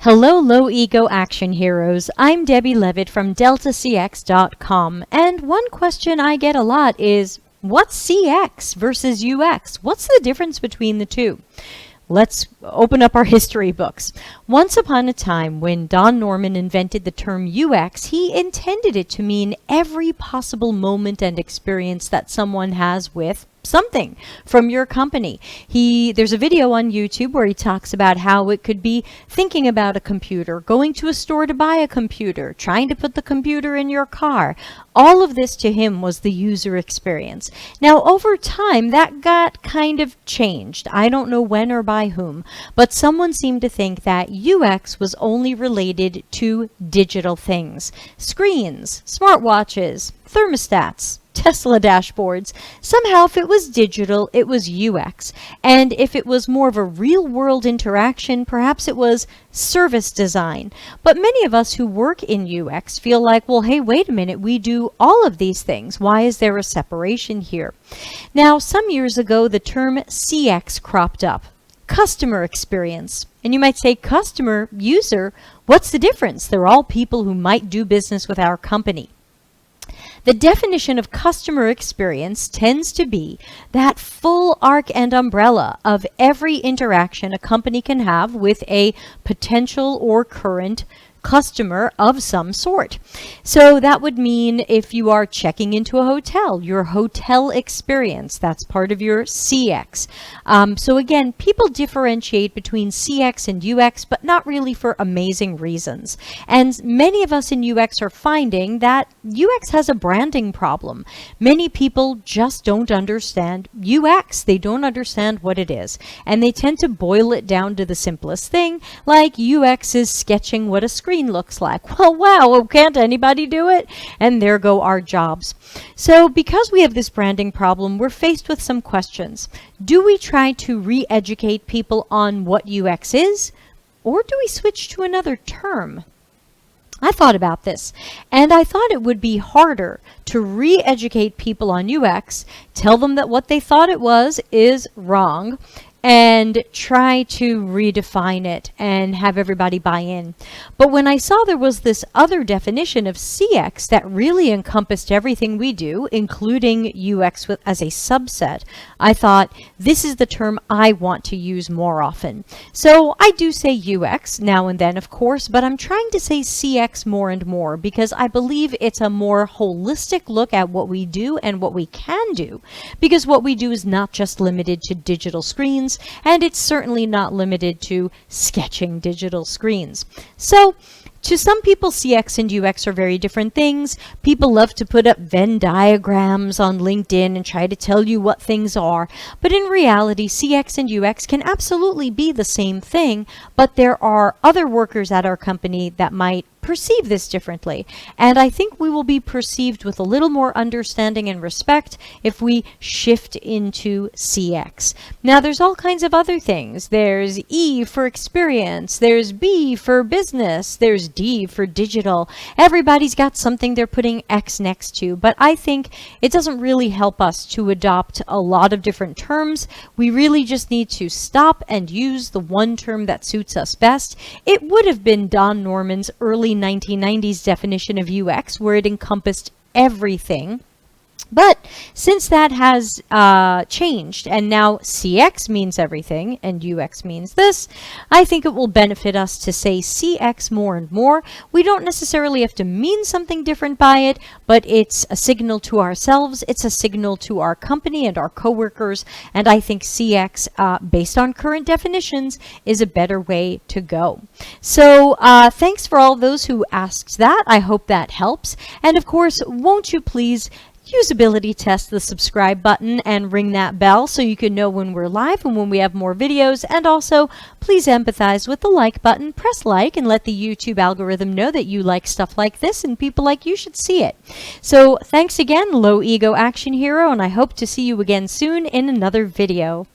Hello, low ego action heroes. I'm Debbie Levitt from deltacx.com, and one question I get a lot is, what's CX versus UX? What's the difference between the two? Let's open up our history books. Once upon a time, when Don Norman invented the term UX, he intended it to mean every possible moment and experience that someone has with something from your company. There's a video on YouTube where he talks about how it could be thinking about a computer, going to a store to buy a computer, trying to put the computer in your car. All of this to him was the user experience. Now, over time, that got kind of changed. I don't know when or by whom, but someone seemed to think that UX was only related to digital things. Screens, smartwatches, thermostats, Tesla dashboards. Somehow, if it was digital, it was UX. And if it was more of a real-world interaction, perhaps it was service design. But many of us who work in UX feel like, well, hey, wait a minute, we do all of these things. Why is there a separation here? Now, some years ago, the term CX cropped up. Customer experience. And you might say, customer, user, what's the difference? They're all people who might do business with our company. The definition of customer experience tends to be that full arc and umbrella of every interaction a company can have with a potential or current customer of some sort. So that would mean if you are checking into a hotel, your hotel experience, that's part of your CX. So again, people differentiate between CX and UX, but not really for amazing reasons. And many of us in UX are finding that UX has a branding problem. Many people just don't understand UX. They don't understand what it is. And they tend to boil it down to the simplest thing, like UX is sketching what a screen looks like. Well, wow, can't anybody do it? And there go our jobs. So because we have this branding problem, we're faced with some questions. Do we try to re-educate people on what UX is? Or do we switch to another term? I thought about this, and I thought it would be harder to re-educate people on UX, tell them that what they thought it was is wrong, and try to redefine it and have everybody buy in. But when I saw there was this other definition of CX that really encompassed everything we do, including UX as a subset, I thought, this is the term I want to use more often. So I do say UX now and then, of course, but I'm trying to say CX more and more because I believe it's a more holistic look at what we do and what we can do, because what we do is not just limited to digital screens, and it's certainly not limited to sketching digital screens. So, to some people, CX and UX are very different things. People love to put up Venn diagrams on LinkedIn and try to tell you what things are. But in reality, CX and UX can absolutely be the same thing, but there are other workers at our company that might perceive this differently. And I think we will be perceived with a little more understanding and respect if we shift into CX. Now, there's all kinds of other things. There's E for experience, there's B for business, there's D for digital. Everybody's got something they're putting X next to, but I think it doesn't really help us to adopt a lot of different terms. We really just need to stop and use the one term that suits us best. It would have been Don Norman's early 1990s definition of UX, where it encompassed everything. But since that has changed and now CX means everything and UX means this, I think it will benefit us to say CX more and more. We don't necessarily have to mean something different by it, but it's a signal to ourselves, it's a signal to our company and our coworkers, and I think CX, based on current definitions, is a better way to go. So thanks for all those who asked that. I hope that helps. And of course, won't you please usability test the subscribe button and ring that bell so you can know when we're live and when we have more videos. And also, please empathize with the like button. Press like and let the YouTube algorithm know that you like stuff like this and people like you should see it. So thanks again, Low Ego Action Hero, and I hope to see you again soon in another video.